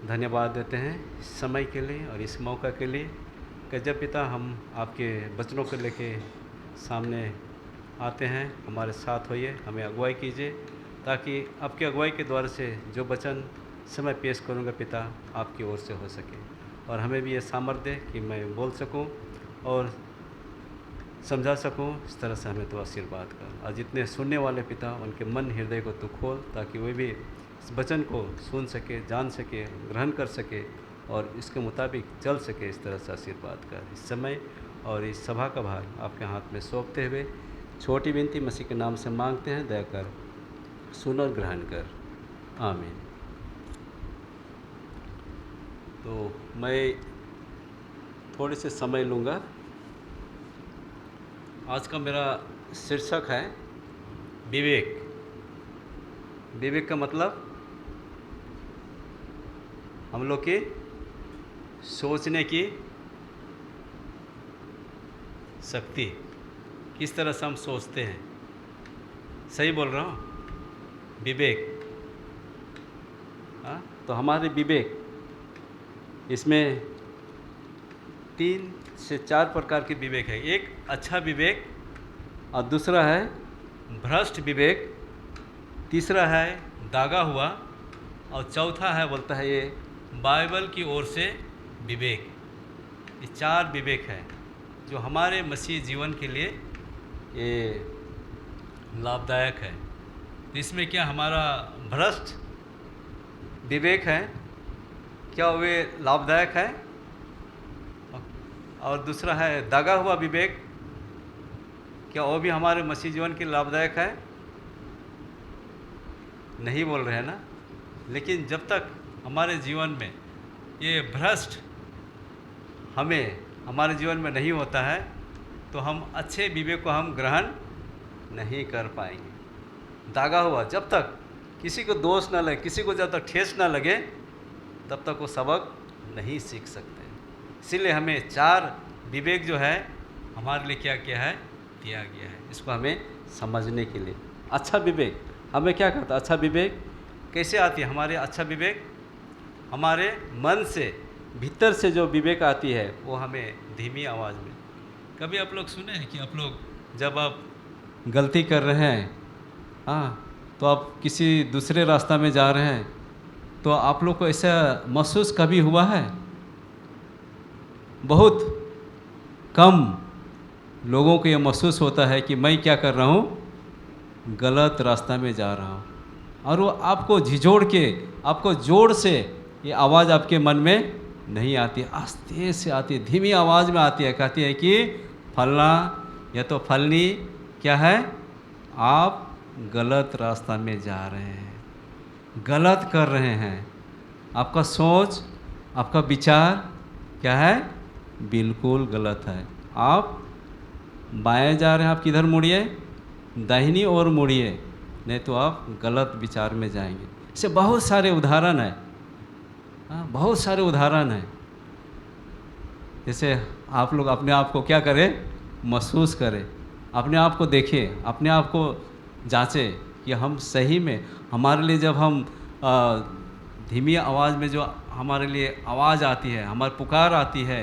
धन्यवाद देते हैं इस समय के लिए और इस मौका के लिए कि जब पिता हम आपके वचनों को लेके सामने आते हैं, हमारे साथ होइए, हमें अगुवाई कीजिए, ताकि आपकी अगुवाई के द्वारा से जो वचन समय पेश करूँगा पिता आपकी ओर से हो सके, और हमें भी ये सामर्थ्य दे कि मैं बोल सकूं और समझा सकूं। इस तरह से हमें तो आशीर्वाद कर, और जितने सुनने वाले पिता उनके मन हृदय को तू खोल, ताकि वे भी इस वचन को सुन सके, जान सके, ग्रहण कर सके और इसके मुताबिक चल सके। इस तरह से आशीर्वाद कर इस समय और इस सभा का भार आपके हाथ में सौंपते हुए छोटी विनती मसीह के नाम से मांगते हैं, दया कर, सुन और ग्रहण कर, आमीन। तो मैं थोड़े से समय लूँगा। आज का मेरा शीर्षक है विवेक। विवेक का मतलब हम लोग की सोचने की शक्ति, किस तरह से हम सोचते हैं। सही बोल रहा हूँ? विवेक, हाँ। तो हमारे विवेक, इसमें 3 से 4 प्रकार के विवेक है। एक अच्छा विवेक, और दूसरा है भ्रष्ट विवेक, तीसरा है दागा हुआ, और चौथा है बोलता है ये बाइबल की ओर से विवेक। ये 4 विवेक है जो हमारे मसीह जीवन के लिए ये लाभदायक है। तो इसमें क्या हमारा भ्रष्ट विवेक है, क्या वे लाभदायक है? और दूसरा है दागा हुआ विवेक, क्या वो भी हमारे मसीह जीवन के लिए लाभदायक है? नहीं बोल रहे हैं ना। लेकिन जब तक हमारे जीवन में ये भ्रष्ट हमारे जीवन में नहीं होता है, तो हम अच्छे विवेक को हम ग्रहण नहीं कर पाएंगे। दागा हुआ, जब तक किसी को दोष ना लगे, किसी को जब तक ठेस ना लगे, तब तक वो सबक नहीं सीख सकते। इसीलिए हमें 4 विवेक जो है हमारे लिए क्या किया है, दिया गया है। इसको हमें समझने के लिए अच्छा विवेक हमें क्या करता है। अच्छा विवेक कैसे आती है? हमारे अच्छा विवेक हमारे मन से, भीतर से जो विवेक आती है वो हमें धीमी आवाज़ में। कभी आप लोग सुने हैं कि आप लोग जब आप गलती कर रहे हैं, हाँ, तो आप किसी दूसरे रास्ता में जा रहे हैं, तो आप लोग को ऐसा महसूस कभी हुआ है? बहुत कम लोगों को ये महसूस होता है कि मैं क्या कर रहा हूँ, गलत रास्ता में जा रहा हूँ, और वो आपको झिझोड़ के, आपको जोर से ये आवाज़ आपके मन में नहीं आती, आस्ते से आती है, धीमी आवाज़ में आती है। कहती है कि फलना या तो फलनी क्या है, आप गलत रास्ता में जा रहे हैं, गलत कर रहे हैं। आपका सोच, आपका विचार क्या है, बिल्कुल गलत है। आप बाएं जा रहे हैं, आप किधर मुड़िए, दाहिनी ओर मुड़िए, नहीं तो आप गलत विचार में जाएंगे। इससे बहुत सारे उदाहरण हैं, हाँ, बहुत सारे उदाहरण हैं। जैसे आप लोग अपने आप को क्या करें, महसूस करें, अपने आप को देखें, अपने आप को जांचें कि हम सही में, हमारे लिए जब हम धीमी आवाज़ में जो हमारे लिए आवाज़ आती है, हमारी पुकार आती है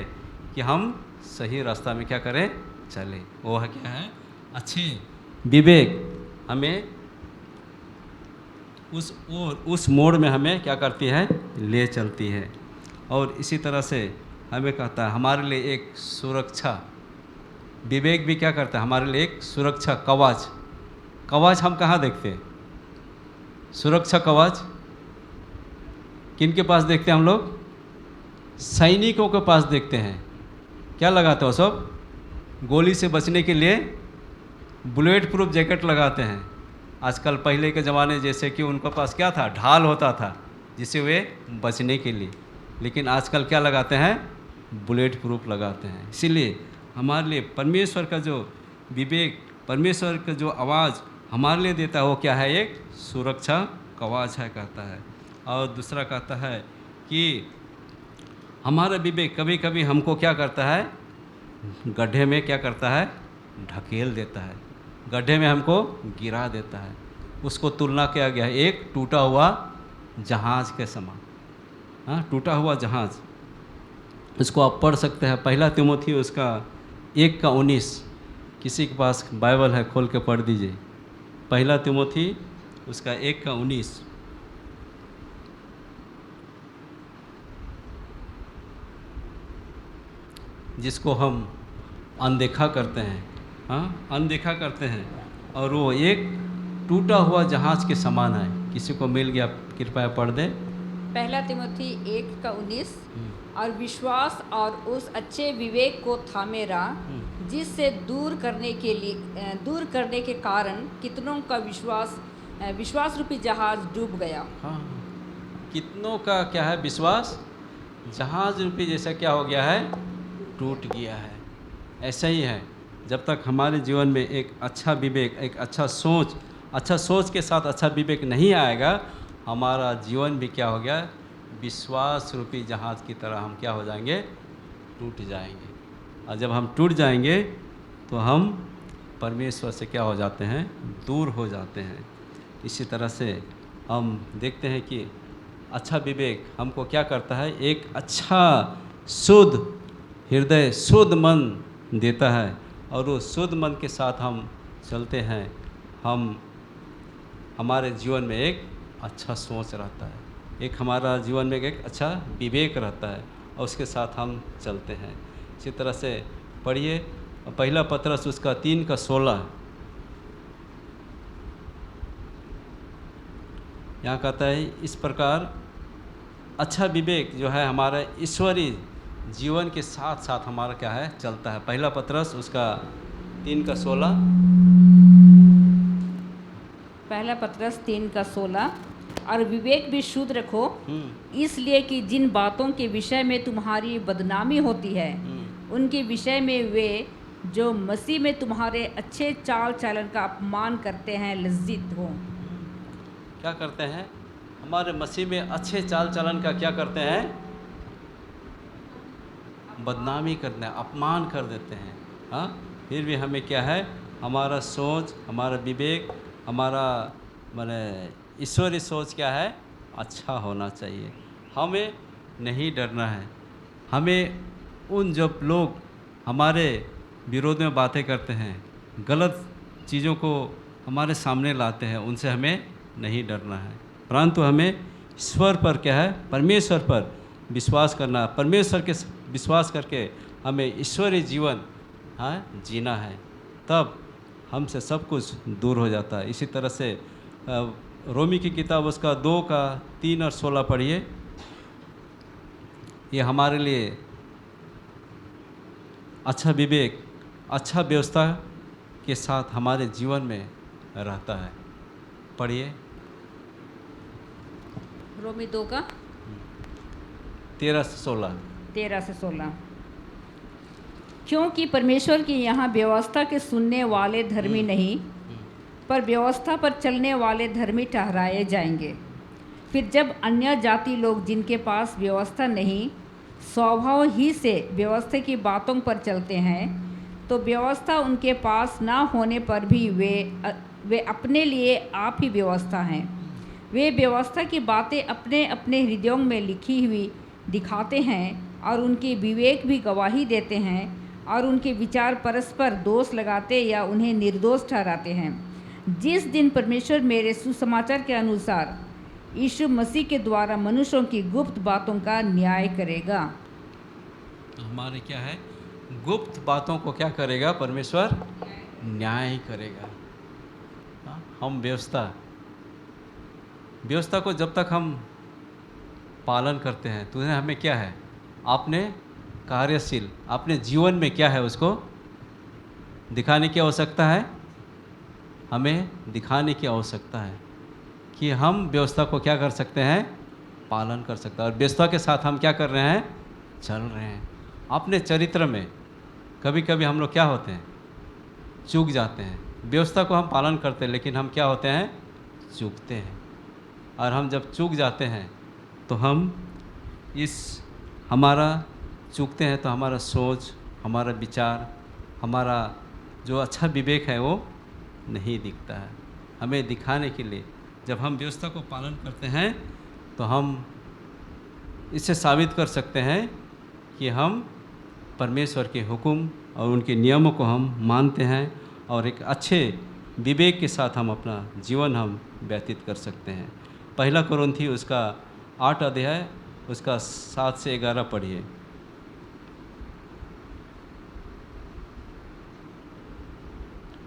कि हम सही रास्ता में क्या करें, चले, वो है क्या है, अच्छे विवेक हमें उस मोड़ में हमें क्या करती है, ले चलती है। और इसी तरह से हमें कहता है हमारे लिए एक सुरक्षा, विवेक भी क्या करता है हमारे लिए एक सुरक्षा कवच। कवच हम कहाँ देखते हैं? सुरक्षा कवच किन के पास देखते हैं हम लोग? सैनिकों के पास देखते हैं। क्या लगाते हो सब? गोली से बचने के लिए बुलेट प्रूफ जैकेट लगाते हैं। आजकल पहले के ज़माने जैसे कि उनके पास क्या था, ढाल होता था जिससे वे बचने के लिए, लेकिन आजकल क्या लगाते हैं, बुलेट प्रूफ लगाते हैं। इसीलिए हमारे लिए परमेश्वर का जो विवेक, परमेश्वर का जो आवाज़ हमारे लिए देता है वो क्या है, एक सुरक्षा कवच है कहता है। और दूसरा कहता है कि हमारा विवेक कभी कभी हमको क्या करता है, गड्ढे में क्या करता है, ढकेल देता है, गड्ढे में हमको गिरा देता है। उसको तुलना किया गया है एक टूटा हुआ जहाज़ के समान। हाँ, टूटा हुआ जहाज, इसको आप पढ़ सकते हैं। पहला तिमोथी उसका 1:19, किसी के पास बाइबल है खोल के पढ़ दीजिए। पहला तिमोथी उसका 1:19। जिसको हम अनदेखा करते हैं, हाँ, अनदेखा करते हैं, और वो एक टूटा हुआ जहाज के समान है। किसी को मिल गया कृपया पढ़ दें। पहला तिमोथी 1:19। और विश्वास और उस अच्छे विवेक को थामे रहा, जिससे दूर करने के कारण कितनों का विश्वास रूपी जहाज डूब गया। हाँ, कितनों का क्या है, विश्वास जहाज रूपी जैसा क्या हो गया है, टूट गया है। ऐसा ही है, जब तक हमारे जीवन में एक अच्छा विवेक, एक अच्छा सोच के साथ अच्छा विवेक नहीं आएगा, हमारा जीवन भी क्या हो गया, विश्वास रूपी जहाज की तरह हम क्या हो जाएंगे, टूट जाएंगे। और जब हम टूट जाएंगे तो हम परमेश्वर से क्या हो जाते हैं, दूर हो जाते हैं। इसी तरह से हम देखते हैं कि अच्छा विवेक हमको क्या करता है, एक अच्छा शुद्ध हृदय, शुद्ध मन देता है, और वो शुद्ध मन के साथ हम चलते हैं, हमारे जीवन में एक अच्छा सोच रहता है, एक हमारा जीवन में एक अच्छा विवेक रहता है, और उसके साथ हम चलते हैं। इसी तरह से पढ़िए पहला पत्रस उसका 3:16। यहाँ कहता है, इस प्रकार अच्छा विवेक जो है हमारा ईश्वरीय जीवन के साथ साथ हमारा क्या है, चलता है। पहला पत्रस उसका 3:16। पहला पत्रस 3:16। और विवेक भी शुद्ध रखो, इसलिए कि जिन बातों के विषय में तुम्हारी बदनामी होती है, उनके विषय में वे जो मसीह में तुम्हारे अच्छे चाल चलन का अपमान करते हैं लज्जित हो। क्या करते हैं, हमारे मसीह में अच्छे चाल चलन का क्या करते हैं, बदनामी करते हैं, अपमान कर देते हैं। हाँ, फिर भी हमें क्या है, हमारा सोच, हमारा विवेक, हमारा माने ईश्वरीय सोच क्या है, अच्छा होना चाहिए। हमें नहीं डरना है। हमें उन जब लोग हमारे विरोध में बातें करते हैं, गलत चीज़ों को हमारे सामने लाते हैं, उनसे हमें नहीं डरना है, परंतु हमें ईश्वर पर क्या है, परमेश्वर पर विश्वास करना, परमेश्वर के विश्वास करके हमें ईश्वरीय जीवन जीना है, तब हमसे सब कुछ दूर हो जाता है। इसी तरह से रोमी की किताब उसका 2:3 और 16 पढ़िए। ये हमारे लिए अच्छा विवेक, अच्छा व्यवस्था के साथ हमारे जीवन में रहता है। पढ़िए रोमी 2 का 13 से 16। 13 से 16। क्योंकि परमेश्वर की यहाँ व्यवस्था के सुनने वाले धर्मी नहीं, पर व्यवस्था पर चलने वाले धर्मी ठहराए जाएंगे। फिर जब अन्य जाति लोग जिनके पास व्यवस्था नहीं, स्वभाव ही से व्यवस्था की बातों पर चलते हैं, तो व्यवस्था उनके पास ना होने पर भी वे अपने लिए आप ही व्यवस्था हैं। वे व्यवस्था की बातें अपने अपने हृदयों में लिखी हुई दिखाते हैं, और उनके विवेक भी गवाही देते हैं, और उनके विचार परस्पर दोष लगाते या उन्हें निर्दोष ठहराते हैं। जिस दिन परमेश्वर मेरे सुसमाचार के अनुसार यीशु मसीह के द्वारा मनुष्यों की गुप्त बातों का न्याय करेगा। हमारे क्या है, गुप्त बातों को क्या करेगा, परमेश्वर न्याय करेगा। हम व्यवस्था को जब तक हम पालन करते हैं, तो हमें क्या है, आपने कार्यशील अपने जीवन में क्या है, उसको दिखाने की आवश्यकता है। हमें दिखाने की आवश्यकता है कि हम व्यवस्था को क्या कर सकते हैं, पालन कर सकते हैं, और व्यवस्था के साथ हम क्या कर रहे हैं, चल रहे हैं। अपने चरित्र में कभी कभी हम लोग क्या होते हैं, चूक जाते हैं। व्यवस्था को हम पालन करते हैं, लेकिन हम क्या होते हैं, चूकते हैं। और हम जब चूक जाते हैं तो हम हमारा चूकते हैं, तो हमारा सोच, हमारा विचार, हमारा जो अच्छा विवेक है वो नहीं दिखता है। हमें दिखाने के लिए जब हम व्यवस्था को पालन करते हैं, तो हम इससे साबित कर सकते हैं कि हम परमेश्वर के हुक्म और उनके नियमों को हम मानते हैं और एक अच्छे विवेक के साथ हम अपना जीवन हम व्यतीत कर सकते हैं। पहला कोरिन्थी उसका 8 अध्याय उसका 7 से 11 पढ़िए।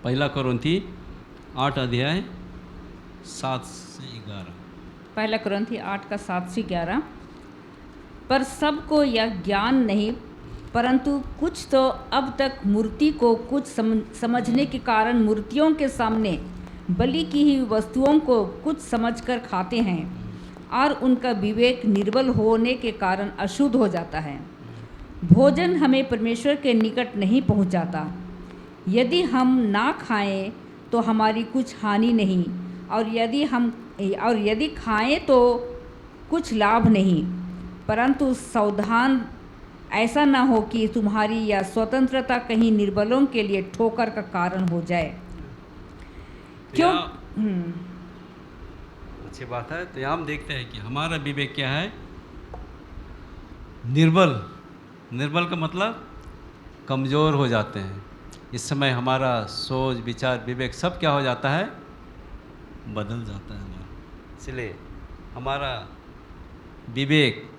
पहला कोरिन्थी 8 अध्याय 7 से 11। पहला कुरिन्थी 8 का 7 से 11। पर सबको यह ज्ञान नहीं, परंतु कुछ तो अब तक मूर्ति को कुछ समझने के कारण मूर्तियों के सामने बलि की ही वस्तुओं को कुछ समझकर खाते हैं और उनका विवेक निर्बल होने के कारण अशुद्ध हो जाता है। भोजन हमें परमेश्वर के निकट नहीं पहुंचाता। यदि हम ना खाएं तो हमारी कुछ हानि नहीं, और यदि खाएं तो कुछ लाभ नहीं। परंतु सावधान, ऐसा ना हो कि तुम्हारी यह स्वतंत्रता कहीं निर्बलों के लिए ठोकर का कारण हो जाए। क्यों? अच्छी बात है। तो यहाँ हम देखते हैं कि हमारा विवेक क्या है? निर्बल। निर्बल का मतलब कमज़ोर हो जाते हैं। इस समय हमारा सोच, विचार, विवेक सब क्या हो जाता है? बदल जाता है हमारा। इसलिए हमारा विवेक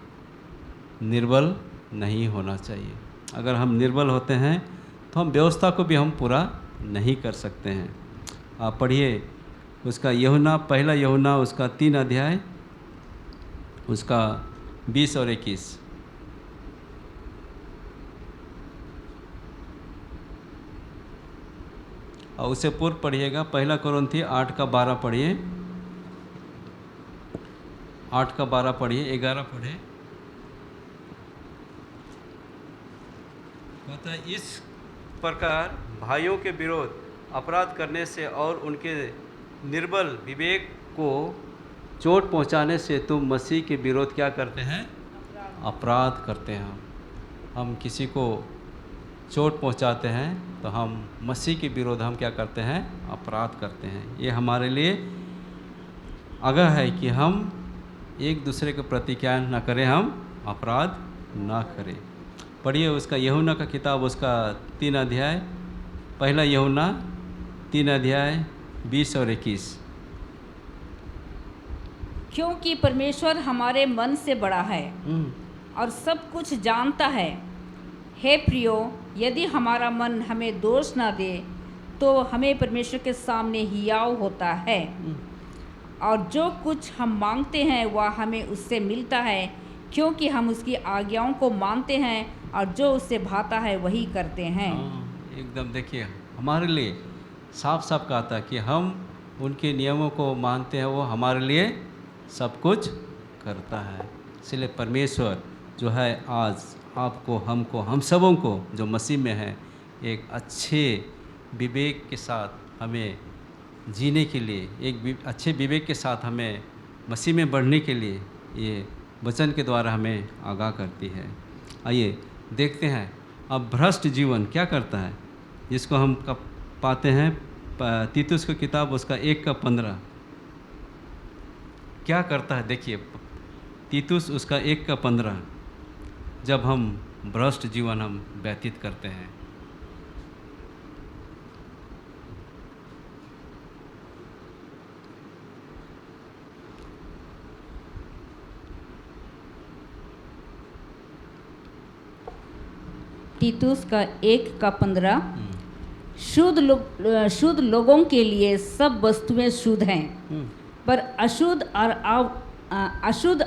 निर्बल नहीं होना चाहिए। अगर हम निर्बल होते हैं तो हम व्यवस्था को भी हम पूरा नहीं कर सकते हैं। आप पढ़िए उसका यूहन्ना, पहला यूहन्ना उसका 3 अध्याय उसका 20 और 21। और उससे पूर्व पढ़िएगा पहला कोरिन्थी 8 का 12 पढ़िए, 8 का 12 पढ़िए, 11 पढ़िए। कहता है इस प्रकार भाइयों के विरोध अपराध करने से और उनके निर्बल विवेक को चोट पहुंचाने से तुम मसीह के विरोध क्या करते हैं? अपराध करते हैं। हम किसी को चोट पहुंचाते हैं तो हम मसीह के विरोध हम क्या करते हैं? अपराध करते हैं। ये हमारे लिए आगाह है कि हम एक दूसरे के प्रति क्या ना करें, हम अपराध ना करें। पढ़िए उसका यूहन्ना का किताब उसका 3 अध्याय, पहला यूहन्ना 3 अध्याय 20 और 21। क्योंकि परमेश्वर हमारे मन से बड़ा है और सब कुछ जानता है। हे प्रियो, यदि हमारा मन हमें दोष ना दे तो हमें परमेश्वर के सामने हियाव होता है, और जो कुछ हम मांगते हैं वह हमें उससे मिलता है, क्योंकि हम उसकी आज्ञाओं को मानते हैं और जो उससे भाता है वही करते हैं। एकदम देखिए हमारे लिए साफ साफ कहता है कि हम उनके नियमों को मानते हैं, वो हमारे लिए सब कुछ करता है। इसलिए परमेश्वर जो है आज आपको, हमको, हम सबों को जो मसीह में है एक अच्छे विवेक के साथ हमें जीने के लिए, एक अच्छे विवेक के साथ हमें मसीह में बढ़ने के लिए ये वचन के द्वारा हमें आगाह करती है। आइए देखते हैं अब भ्रष्ट जीवन क्या करता है, जिसको हम कब पाते हैं तीतुस की किताब उसका 1 का 15 क्या करता है। देखिए तीतुस उसका 1 का 15 जब हम भ्रष्ट जीवन हम व्यतीत करते हैं। तीतुस का 1 का 15 शुद्ध लोगों के लिए सब वस्तुएं शुद्ध हैं, पर अशुद्ध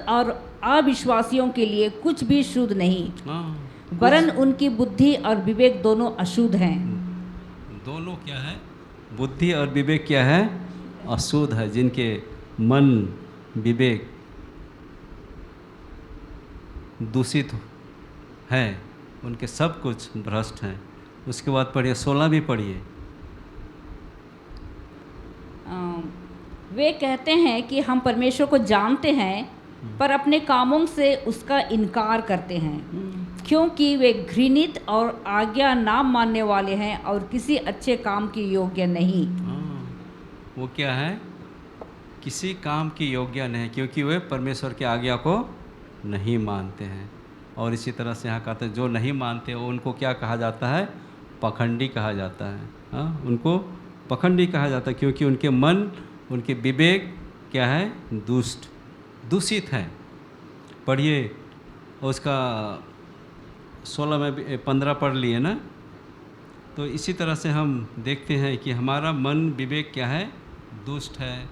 और अविश्वासियों के लिए कुछ भी शुद्ध नहीं, वरन उनकी बुद्धि और विवेक दोनों अशुद्ध हैं। दोनों क्या है? बुद्धि और विवेक क्या है? अशुद्ध है। जिनके मन विवेक दूषित है उनके सब कुछ भ्रष्ट हैं। उसके बाद पढ़िए 16 भी पढ़िए। वे कहते हैं कि हम परमेश्वर को जानते हैं, पर अपने कामों से उसका इनकार करते हैं, क्योंकि वे घृणित और आज्ञा ना मानने वाले हैं और किसी अच्छे काम के योग्य नहीं। वो क्या है? किसी काम की योग्य नहीं, क्योंकि वे परमेश्वर की आज्ञा को नहीं मानते हैं। और इसी तरह से यहाँ कहते हैं जो नहीं मानते उनको क्या कहा जाता है? पखंडी कहा जाता है। हाँ, उनको पखंडी कहा जाता है क्योंकि उनके मन, उनके विवेक क्या है? दूषित है। पढ़िए उसका 16 में 15 पढ़ लिए ना। तो इसी तरह से हम देखते हैं कि हमारा मन विवेक क्या है? दुष्ट है,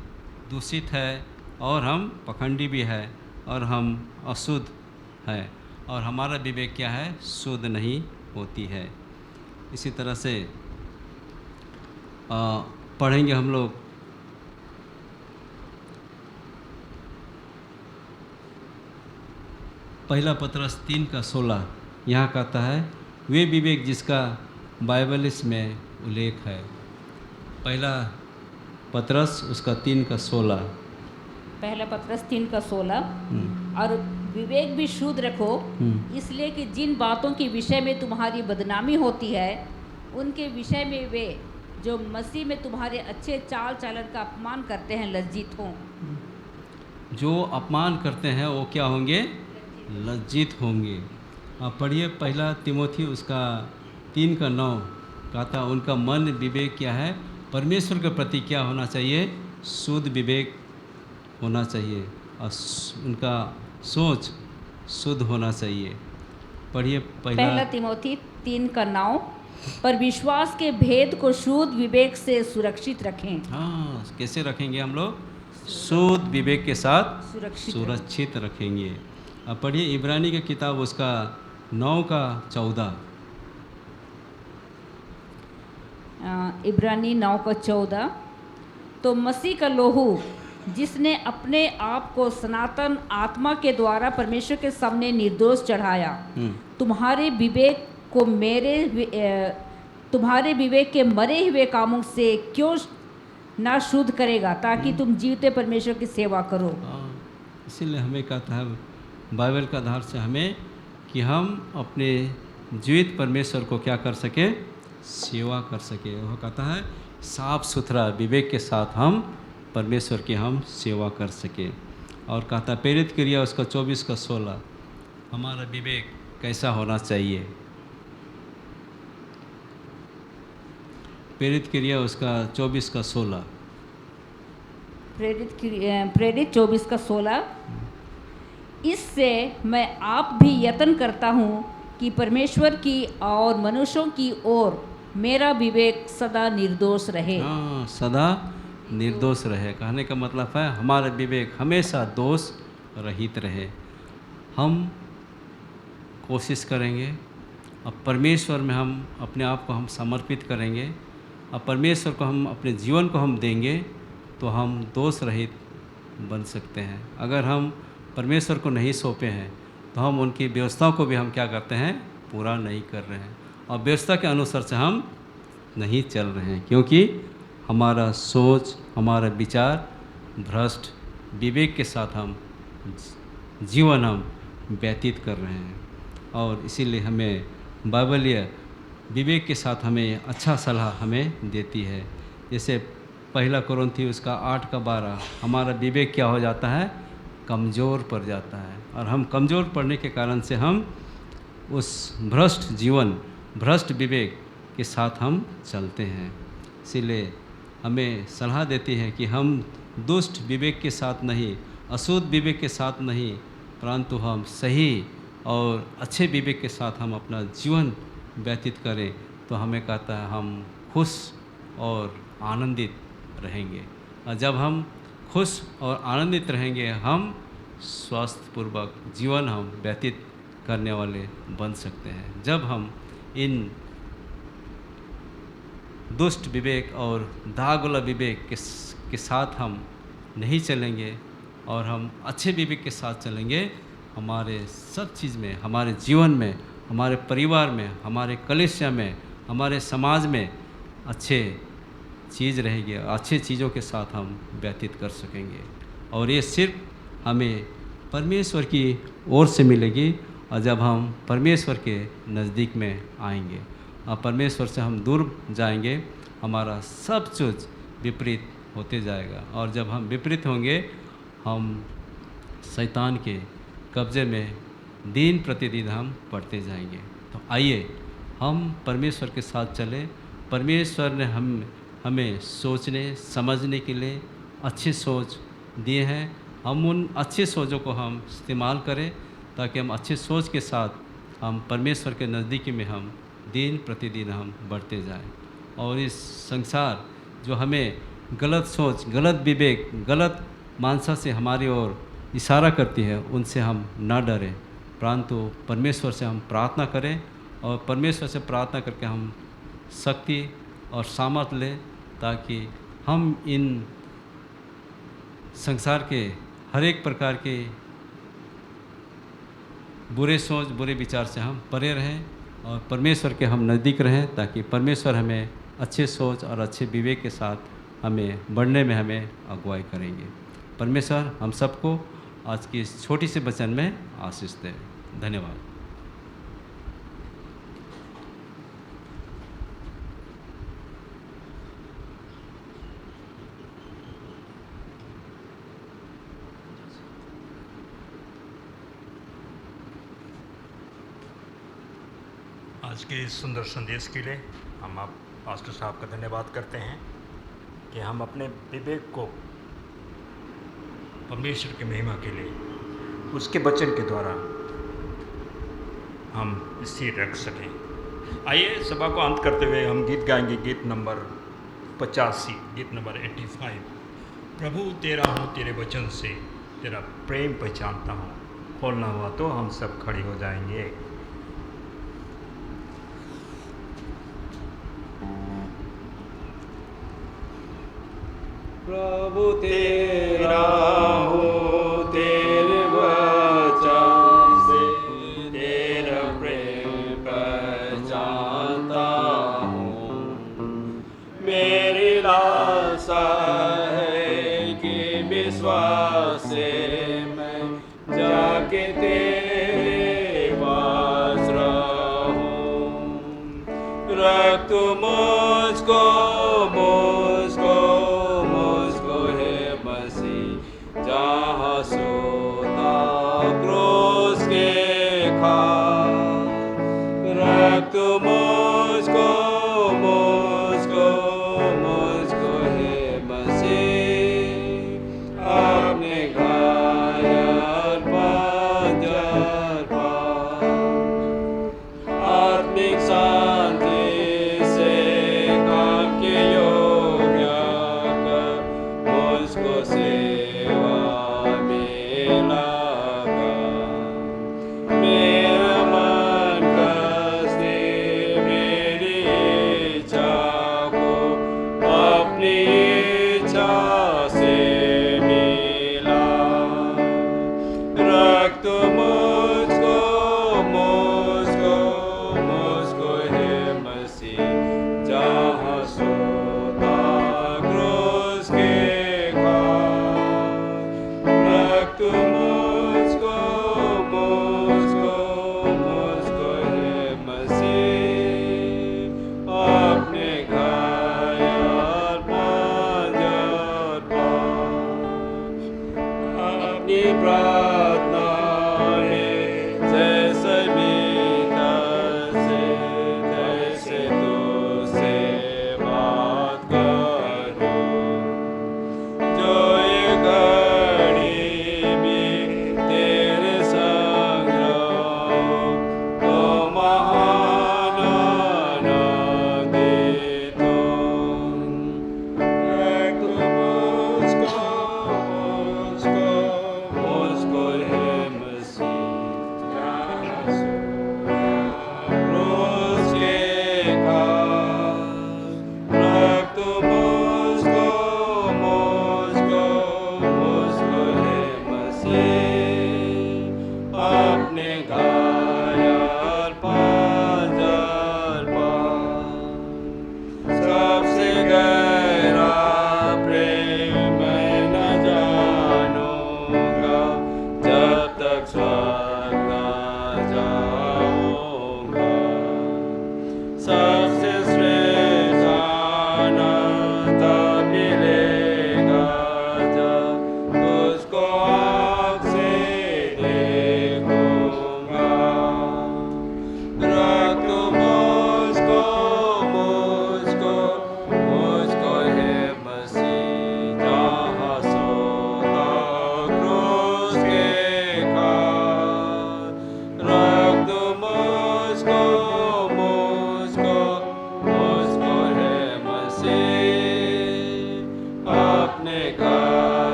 दूषित है, और हम पखंडी भी है, और हम अशुद्ध है, और हमारा विवेक क्या है? शुद्ध नहीं होती है। इसी तरह से पढ़ेंगे हम लोग पहला पत्रस 3:16। यहाँ कहता है वे विवेक जिसका बाइबल इसमें उल्लेख है। पहला पत्रस उसका 3:16। पहला पत्रस 3:16। और विवेक भी शुद्ध रखो, इसलिए कि जिन बातों के विषय में तुम्हारी बदनामी होती है उनके विषय में वे जो मसीह में तुम्हारे अच्छे चाल चलन का अपमान करते हैं लज्जित हों। जो अपमान करते हैं वो क्या होंगे? लज्जित होंगे। आप पढ़िए पहला तिमोथी उसका 3:9। कहता उनका मन विवेक क्या है? परमेश्वर के प्रति क्या होना चाहिए? शुद्ध विवेक होना चाहिए, और उनका सोच शुद्ध होना चाहिए। पढ़िए पहला तिमोथी 3:9। पर विश्वास के भेद को शुद्ध विवेक से सुरक्षित रखें। हाँ, कैसे रखेंगे हम लोग? शुद्ध विवेक के साथ सुरक्षित रखेंगे। अब पढ़िए इब्रानी की किताब उसका 9:14। इब्रानी 9:14। तो मसीह का लोहू जिसने अपने आप को सनातन आत्मा के द्वारा परमेश्वर के सामने निर्दोष चढ़ाया, तुम्हारे विवेक के मरे हुए कामों से क्यों ना शुद्ध करेगा, ताकि तुम जीवते परमेश्वर की सेवा करो। इसीलिए हमें कहता है बाइबल का आधार से हमें कि हम अपने जीवित परमेश्वर को क्या कर सके? सेवा कर सके। वह कहता है साफ सुथरा विवेक के साथ हम परमेश्वर की हम सेवा कर सके। और कहता है प्रेरित क्रिया उसका 24:16। हमारा विवेक कैसा होना चाहिए? प्रेरित क्रिया उसका 24:16। प्रेरित 24:16। इससे मैं आप भी यत्न करता हूँ कि परमेश्वर की और मनुष्यों की ओर मेरा विवेक सदा निर्दोष रहे। हाँ, सदा निर्दोष रहे। कहने का मतलब है हमारा विवेक हमेशा दोष रहित रहे। हम कोशिश करेंगे, अब परमेश्वर में हम अपने आप को हम समर्पित करेंगे, अब परमेश्वर को हम अपने जीवन को हम देंगे तो हम दोष रहित बन सकते हैं। अगर हम परमेश्वर को नहीं सौंपे हैं तो हम उनकी व्यवस्थाओं को भी हम क्या करते हैं? पूरा नहीं कर रहे हैं, और व्यवस्था के अनुसार से हम नहीं चल रहे हैं, क्योंकि हमारा सोच, हमारा विचार भ्रष्ट विवेक के साथ हम जीवन हम व्यतीत कर रहे हैं। और इसीलिए हमें बाइबलीय विवेक के साथ हमें अच्छा सलाह हमें देती है। जैसे पहला कुरिन्थी उसका 8:12। हमारा विवेक क्या हो जाता है? कमज़ोर पड़ जाता है, और हम कमज़ोर पड़ने के कारण से हम उस भ्रष्ट जीवन, भ्रष्ट विवेक के साथ हम चलते हैं। इसीलिए हमें सलाह देती है कि हम दुष्ट विवेक के साथ नहीं, अशुद्ध विवेक के साथ नहीं, परंतु हम सही और अच्छे विवेक के साथ हम अपना जीवन व्यतीत करें, तो हमें कहता है हम खुश और आनंदित रहेंगे। और जब हम खुश और आनंदित रहेंगे, हम स्वास्थ्यपूर्वक जीवन हम व्यतीत करने वाले बन सकते हैं। जब हम इन दुष्ट विवेक और दागुला विवेक के साथ हम नहीं चलेंगे और हम अच्छे विवेक के साथ चलेंगे, हमारे सब चीज़ में, हमारे जीवन में, हमारे परिवार में, हमारे कलीसिया में, हमारे समाज में अच्छे चीज़ रहेगी, अच्छे चीज़ों के साथ हम व्यतीत कर सकेंगे। और ये सिर्फ हमें परमेश्वर की ओर से मिलेगी, और जब हम परमेश्वर के नज़दीक में आएंगे और परमेश्वर से हम दूर जाएंगे, हमारा सब कुछ विपरीत होते जाएगा। और जब हम विपरीत होंगे, हम शैतान के कब्जे में दिन प्रतिदिन हम बढ़ते जाएंगे। तो आइए हम परमेश्वर के साथ चलें। परमेश्वर ने हमें सोचने समझने के लिए अच्छी सोच दिए हैं। हम उन अच्छी सोचों को हम इस्तेमाल करें ताकि हम अच्छी सोच के साथ हम परमेश्वर के नज़दीकी में हम दिन प्रतिदिन हम बढ़ते जाएं। और इस संसार जो हमें गलत सोच, गलत विवेक, गलत मानसा से हमारी ओर इशारा करती है, उनसे हम ना डरें, परंतु परमेश्वर से हम प्रार्थना करें और परमेश्वर से प्रार्थना करके हम शक्ति और सामर्थ लें ताकि हम इन संसार के हर एक प्रकार के बुरे सोच, बुरे विचार से हम परे रहें और परमेश्वर के हम नज़दीक रहें ताकि परमेश्वर हमें अच्छे सोच और अच्छे विवेक के साथ हमें बढ़ने में हमें अगुवाई करेंगे। परमेश्वर हम सबको आज की इस छोटी सी वचन में आशीष दे। धन्यवाद। आज के इस सुंदर संदेश के लिए हम आप पास्टर साहब का धन्यवाद करते हैं कि हम अपने विवेक को परमेश्वर की महिमा के लिए उसके वचन के द्वारा हम स्थिर रख सकें। आइए सभा को अंत करते हुए हम गीत गाएंगे, गीत नंबर 85, गीत नंबर 85। प्रभु तेरा हूँ तेरे वचन से तेरा प्रेम पहचानता हूँ, खोलना हुआ तो हम सब खड़े हो जाएंगे। प्रभु तेरा हूँ तेरे वचन से तेरा प्रेम पहचानता हूँ। मेरी आशा है कि विश्वास से मैं जाके तेरे पास रहूँ। रख तू मुझको जहाँ सोता क्रूस के खास। रख तू मुझको है मसीह अपने घायल पंजर पर। आत्मिक शांति से काम के योग्य कर मुझको सेवा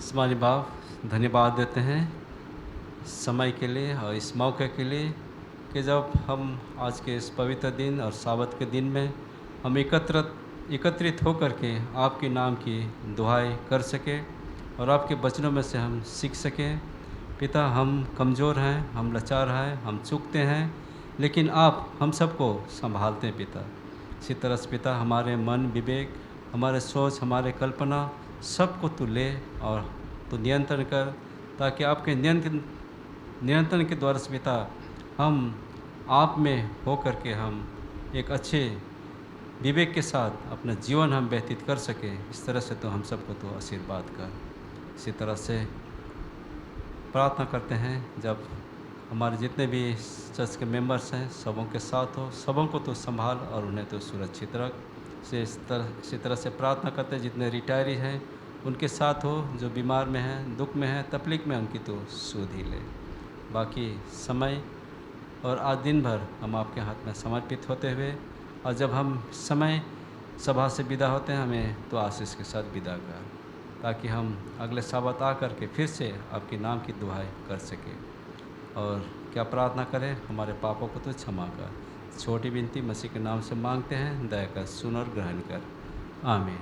आसमानी बाप, धन्यवाद देते हैं समय के लिए और इस मौके के लिए कि जब हम आज के इस पवित्र दिन और साबत के दिन में हम एकत्रित होकर के आपके नाम की दुहाई कर सके और आपके वचनों में से हम सीख सकें। पिता, हम कमज़ोर हैं, हम लाचार हैं, हम चूकते हैं, लेकिन आप हम सबको संभालते हैं पिता। इसी तरह से पिता, हमारे मन विवेक, हमारे सोच, हमारे कल्पना सबको तू ले और तू नियंत्रण कर, ताकि आपके नियंत्रण के द्वारा से पिता हम आप में होकर के हम एक अच्छे विवेक के साथ अपना जीवन हम व्यतीत कर सके। इस तरह से तो हम सबको तो आशीर्वाद कर। इसी तरह से प्रार्थना करते हैं जब हमारे जितने भी चर्च के मेंबर्स हैं सबों के साथ हो, सबों को तो संभाल और उन्हें तो सुरक्षित रख। इसी तरह से प्रार्थना करते हैं जितने रिटायरी हैं उनके साथ हो, जो बीमार में हैं, दुख में हैं, तकलीफ में, उनकी तो सुध ही ले। बाकी समय और आज दिन भर हम आपके हाथ में समर्पित होते हुए, और जब हम समय सभा से विदा होते हैं हमें तो आशीष के साथ विदा कर, ताकि हम अगले साबत आ कर के फिर से आपके नाम की दुहाई कर सकें। और क्या प्रार्थना करें, हमारे पापों को तो क्षमा कर। छोटी विनती मसीह के नाम से मांगते हैं, दया कर सुन और ग्रहण कर। आमीन।